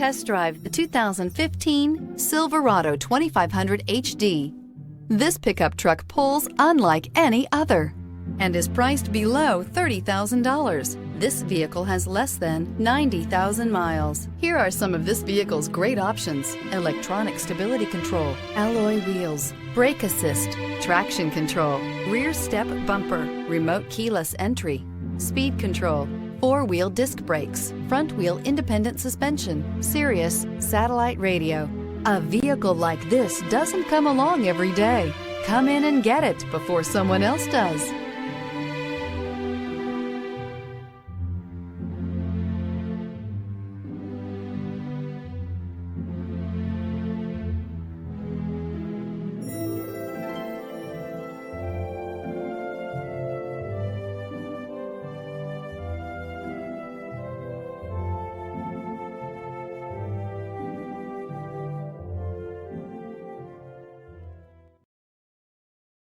Test drive the 2015 Silverado 2500 HD. This pickup truck pulls unlike any other and is priced below $30,000. This vehicle has less than 90,000 miles. Here are some of this vehicle's great options: electronic stability control, alloy wheels, brake assist, traction control, rear step bumper, remote keyless entry, speed control, four-wheel disc brakes, front-wheel independent suspension, Sirius satellite radio. A vehicle like this doesn't come along every day. Come in and get it before someone else does.